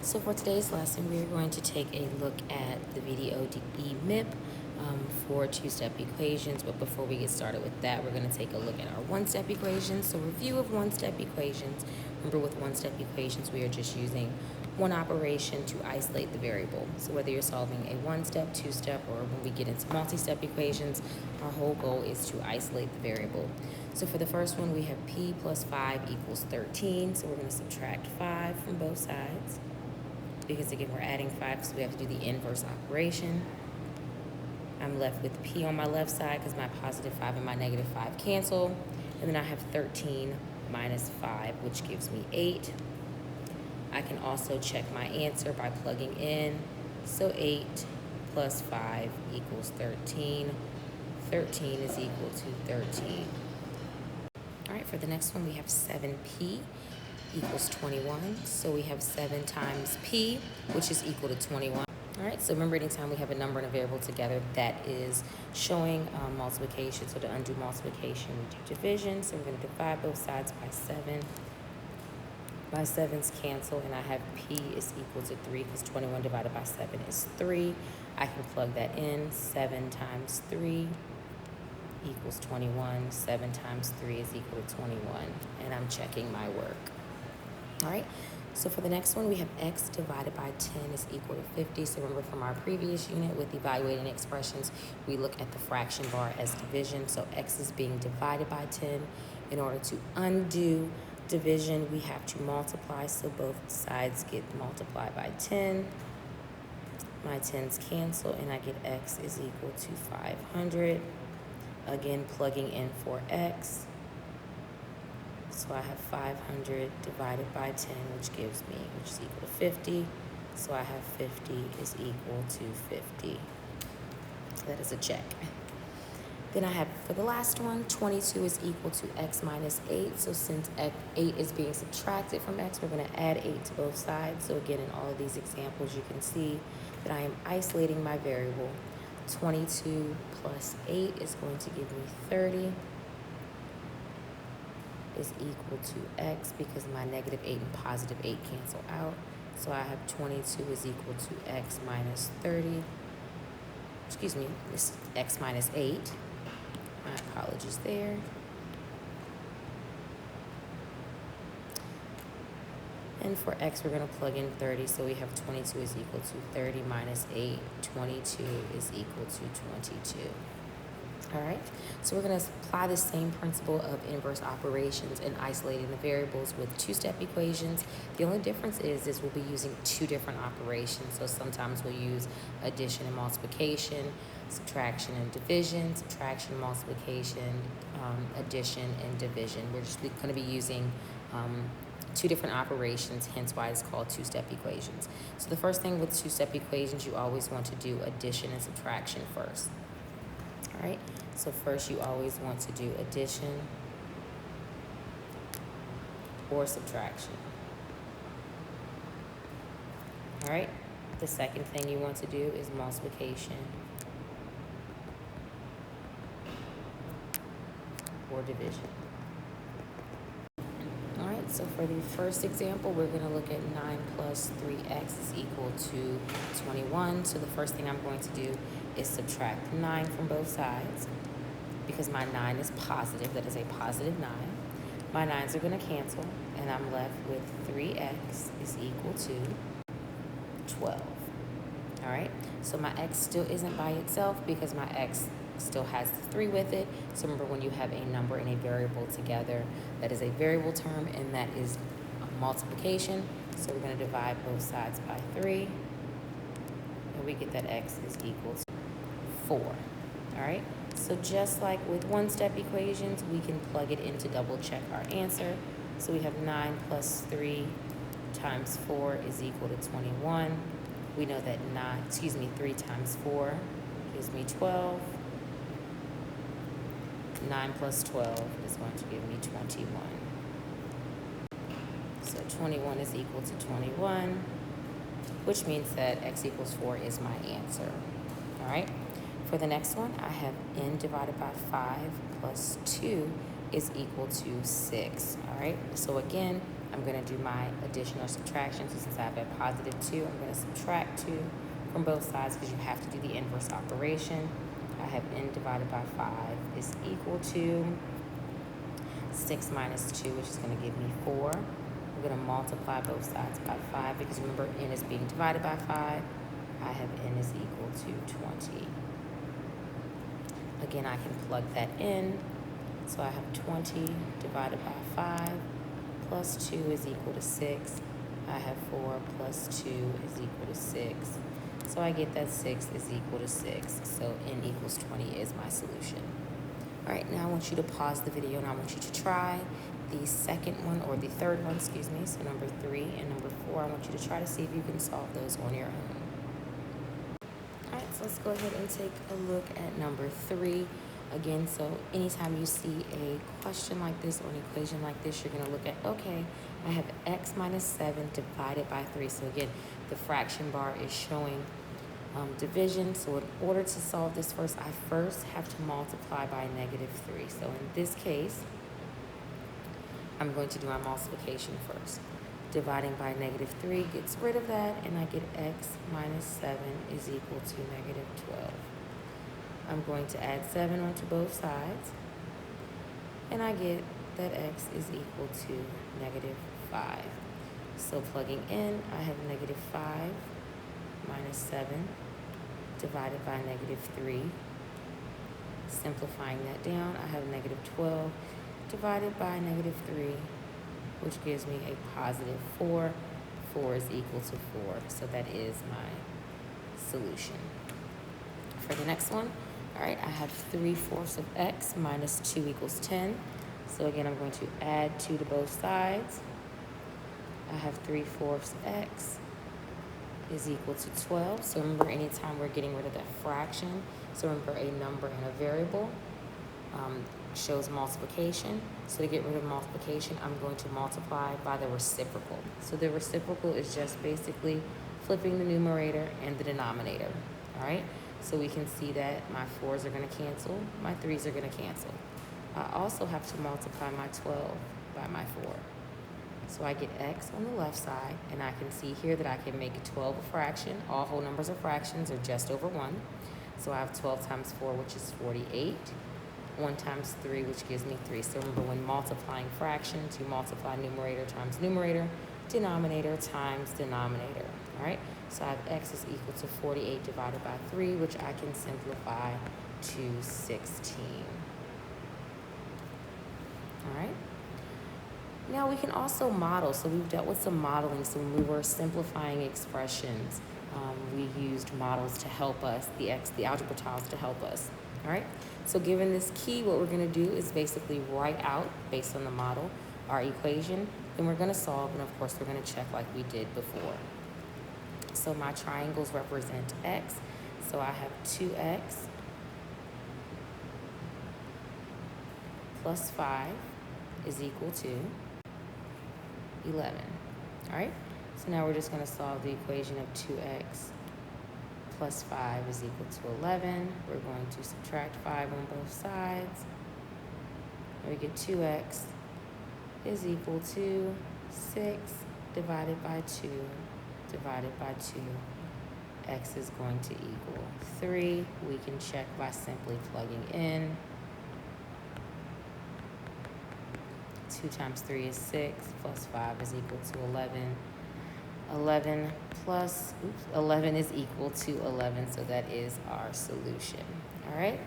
So for today's lesson, we are going to take a look at the VDOE MIP for two-step equations. But before we get started with that, we're going to take a look at our one-step equations. So review of one-step equations. Remember, with one-step equations, we are just using one operation to isolate the variable. So whether you're solving a one-step, two-step, or when we get into multi-step equations, our whole goal is to isolate the variable. So for the first one, we have p plus 5 equals 13. So we're going to subtract 5 from both sides, because again, we're adding 5, so we have to do the inverse operation. I'm left with p on my left side because my positive 5 and my negative 5 cancel. And then I have 13 minus 5, which gives me 8. I can also check my answer by plugging in. So 8 plus 5 equals 13. 13 is equal to 13. All right, for the next one, we have 7p equals 21. So we have 7 times p, which is equal to 21. All right, so remember, anytime we have a number and a variable together, that is showing multiplication. So to undo multiplication, we do division. So we're going to divide both sides by 7. My 7's cancel, and I have p is equal to 3 because 21 divided by 7 is 3. I can plug that in. 7 times 3 equals 21. 7 times 3 is equal to 21, and I'm checking my work. All right, so for the next one, we have x divided by 10 is equal to 50. So remember, from our previous unit with evaluating expressions, we look at the fraction bar as division. So x is being divided by 10. In order to undo division, we have to multiply, so both sides get multiplied by 10. My 10's cancel, and I get x is equal to 500. Again, plugging in for x. So I have 500 divided by 10, which is equal to 50. So I have 50 is equal to 50. So that is a check. Then I have, for the last one, 22 is equal to x minus 8. So since 8 is being subtracted from x, we're going to add 8 to both sides. So again, in all of these examples, you can see that I am isolating my variable. 22 plus 8 is going to give me 30. Is equal to x, because my negative 8 and positive 8 cancel out. So I have 22 is equal to x minus 30. Excuse me, this is x minus 8. My apologies there. And for x, we're going to plug in 30. So we have 22 is equal to 30 minus 8. 22 is equal to 22. All right, so we're going to apply the same principle of inverse operations and isolating the variables with two-step equations. The only difference is we'll be using two different operations. So sometimes we'll use addition and multiplication, subtraction and division, subtraction, multiplication, addition and division. We're just going to be using two different operations, hence why it's called two-step equations. So the first thing with two-step equations, you always want to do addition and subtraction first. All right, so first you always want to do addition or subtraction. All right, the second thing you want to do is multiplication or division. All right, so for the first example, we're going to look at 9 plus 3x is equal to 21. So the first thing I'm going to do is subtract 9 from both sides, because my 9 is positive. That is a positive 9. My 9s are going to cancel, and I'm left with 3x is equal to 12. All right, so my x still isn't by itself because my x still has the 3 with it. So remember, when you have a number and a variable together, that is a variable term, and that is a multiplication. So we're going to divide both sides by 3, and we get that x is equal to 4. All right, so just like with one-step equations, we can plug it in to double check our answer. So we have 9 plus 3 times 4 is equal to 21. We know that 3 times 4 gives me 12. 9 plus 12 is going to give me 21. So 21 is equal to 21, which means that x equals 4 is my answer. All right. For the next one, I have n divided by 5 plus 2 is equal to 6. All right. So again, I'm going to do my addition or subtraction. So since I have a positive 2, I'm going to subtract 2 from both sides because you have to do the inverse operation. I have n divided by 5 is equal to 6 minus 2, which is going to give me 4. I'm going to multiply both sides by 5 because remember, n is being divided by 5. I have n is equal to 20. Again, I can plug that in. So I have 20 divided by 5 plus 2 is equal to 6. I have 4 plus 2 is equal to 6. So I get that 6 is equal to 6. So n equals 20 is my solution. All right, now I want you to pause the video and I want you to try the second one, or the third one, excuse me. So number 3 and number 4, I want you to try to see if you can solve those on your own. All right, so let's go ahead and take a look at number 3. Again, so anytime you see a question like this or an equation like this, you're going to look at, okay, I have x minus 7 divided by 3. So again, the fraction bar is showing division. So in order to solve this first, I first have to multiply by negative 3. So in this case, I'm going to do my multiplication first. Dividing by negative 3 gets rid of that, and I get x minus 7 is equal to negative 12. I'm going to add 7 onto both sides, and I get that x is equal to negative 5. So plugging in, I have negative 5 minus 7 divided by negative 3. Simplifying that down, I have negative 12 divided by negative 3, which gives me a positive 4. 4 is equal to 4, so that is my solution. For the next one, all right, I have 3/4 of x minus 2 equals 10. So again, I'm going to add 2 to both sides. I have 3/4 x is equal to 12. So remember, anytime we're getting rid of that fraction, so remember, a number and a variable shows multiplication. So to get rid of multiplication, I'm going to multiply by the reciprocal. So the reciprocal is just basically flipping the numerator and the denominator, all right? So we can see that my 4s are going to cancel, my 3s are going to cancel. I also have to multiply my 12 by my 4. So I get x on the left side, and I can see here that I can make 12 a fraction. All whole numbers are fractions, or just over 1. So I have 12 times 4, which is 48. 1 times 3, which gives me 3. So remember, when multiplying fractions, you multiply numerator times numerator, denominator times denominator, all right? So I have x is equal to 48 divided by 3, which I can simplify to 16. All right? Now we can also model. So we've dealt with some modeling. So when we were simplifying expressions, we used models to help us, the algebra tiles to help us. All right? So given this key, what we're going to do is basically write out, based on the model, our equation. Then we're going to solve, and of course we're going to check like we did before. So my triangles represent x. So I have 2x plus 5 is equal to 11. All right? So now we're just going to solve the equation of 2x plus 5 is equal to 11. We're going to subtract 5 on both sides. We get 2x is equal to 6 divided by 2 divided by 2. X is going to equal 3. We can check by simply plugging in. 2 times 3 is 6, plus 5 is equal to 11. 11 is equal to 11, so that is our solution. All right?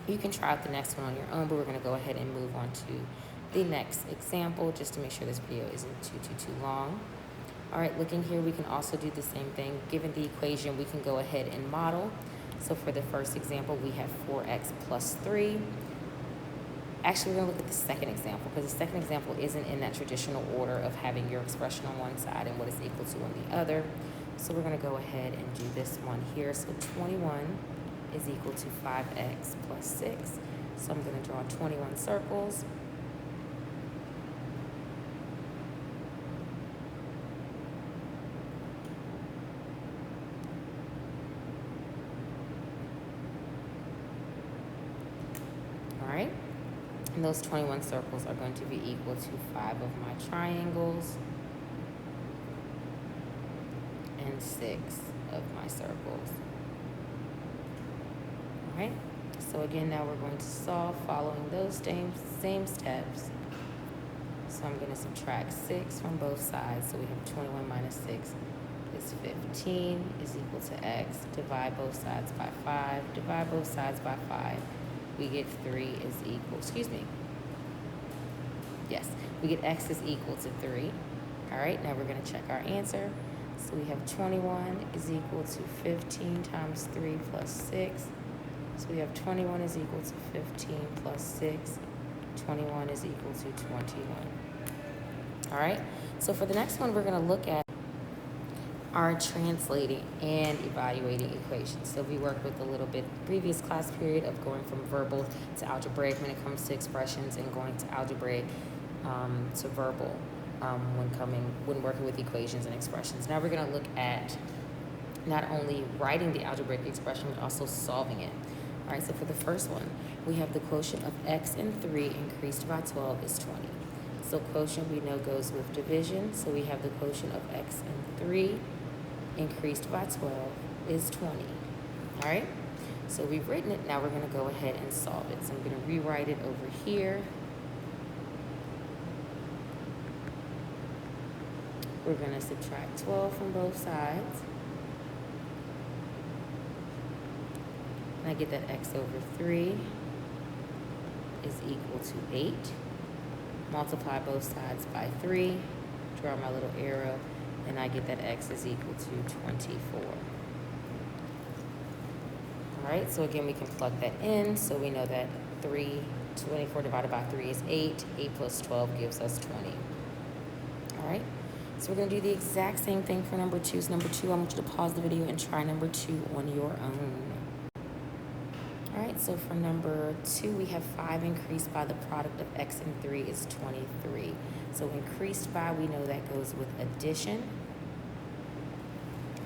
You can try out the next one on your own, but we're going to go ahead and move on to the next example just to make sure this video isn't too long. All right, looking here, we can also do the same thing. Given the equation, we can go ahead and model. So for the first example, we have 4x plus 3. Actually, we're going to look at the second example because the second example isn't in that traditional order of having your expression on one side and what is equal to on the other. So we're going to go ahead and do this one here. So 21 is equal to 5x plus 6. So I'm going to draw 21 circles. All right. And those 21 circles are going to be equal to 5 of my triangles and 6 of my circles. All right, so again, now we're going to solve following those same steps. So I'm going to subtract 6 from both sides. So we have 21 minus 6 is 15 is equal to x. Divide both sides by 5. Divide both sides by 5. We get 3 is equal, yes, we get x is equal to 3. All right, now we're going to check our answer. So we have 21 is equal to 15 times 3 plus 6. So we have 21 is equal to 15 plus 6. 21 is equal to 21. All right, so for the next one, we're going to look at our translating and evaluating equations. So we worked with a little bit previous class period of going from verbal to algebraic when it comes to expressions, and going to algebraic to verbal when working with equations and expressions. Now we're going to look at not only writing the algebraic expression, but also solving it. All right, so for the first one, we have the quotient of x and 3 increased by 12 is 20. So quotient we know goes with division. So we have the quotient of x and 3 increased by 12 is 20. All right, so we've written it. Now we're going to go ahead and solve it. So I'm going to rewrite it over here. We're going to subtract 12 from both sides. And I get that x over 3 is equal to 8. Multiply both sides by 3, draw my little arrow, and I get that x is equal to 24. All right, so again, we can plug that in. So we know that 24 divided by 3 is 8. 8 plus 12 gives us 20. All right, so we're going to do the exact same thing for number 2. So number 2, I want you to pause the video and try number 2 on your own. All right, so for number 2, we have 5 increased by the product of x and 3 is 23. So increased by, we know that goes with addition.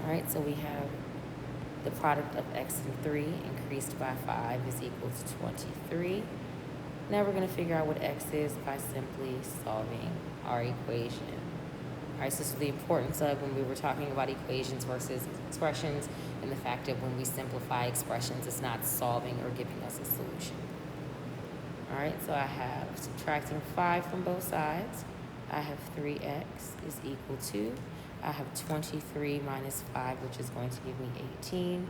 All right, so we have the product of x and 3 increased by 5 is equal to 23. Now we're going to figure out what x is by simply solving our equation. All right, so this is the importance of when we were talking about equations versus expressions, and the fact that when we simplify expressions, it's not solving or giving us a solution. All right, so I have subtracting 5 from both sides. I have 3x is equal to, I have 23 minus 5, which is going to give me 18.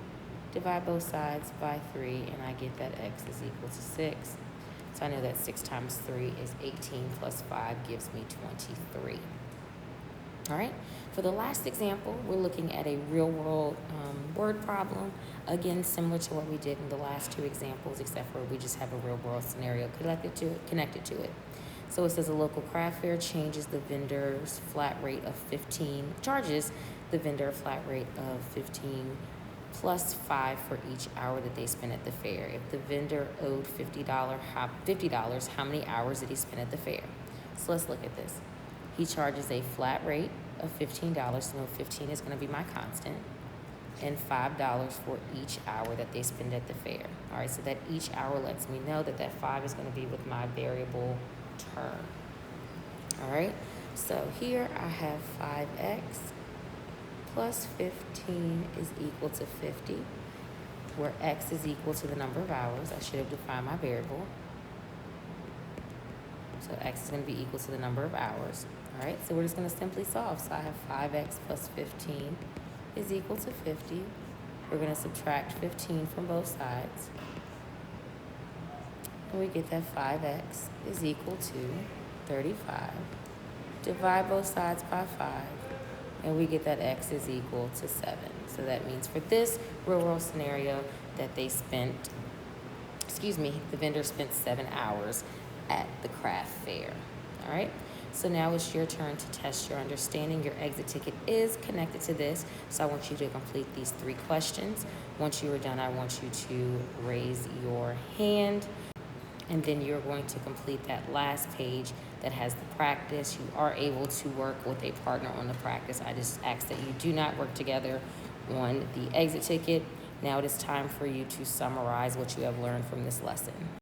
Divide both sides by 3, and I get that x is equal to 6. So I know that 6 times 3 is 18 plus 5 gives me 23. All right, for the last example, we're looking at a real-world word problem. Again, similar to what we did in the last 2 examples, except for we just have a real-world scenario connected to it. So it says a local craft fair charges the vendor a flat rate of 15 plus 5 for each hour that they spend at the fair. If the vendor owed $50, how many hours did he spend at the fair? So let's look at this. He charges a flat rate of $15, so 15 is going to be my constant, and $5 for each hour that they spend at the fair. All right, so that each hour lets me know that that 5 is going to be with my variable term. All right, so here I have 5x plus 15 is equal to 50, where x is equal to the number of hours. I should have defined my variable. So x is going to be equal to the number of hours. All right, so we're just going to simply solve. So I have 5x plus 15 is equal to 50. We're going to subtract 15 from both sides. And we get that 5x is equal to 35. Divide both sides by 5. And we get that x is equal to 7. So that means for this real-world scenario that the vendor spent 7 hours at the craft fair. All right, so now it's your turn to test your understanding. Your exit ticket is connected to this, so I want you to complete these 3 questions. Once you are done, I want you to raise your hand, and then you're going to complete that last page that has the practice. You are able to work with a partner on the practice. I just ask that you do not work together on the exit ticket. Now it is time for you to summarize what you have learned from this lesson.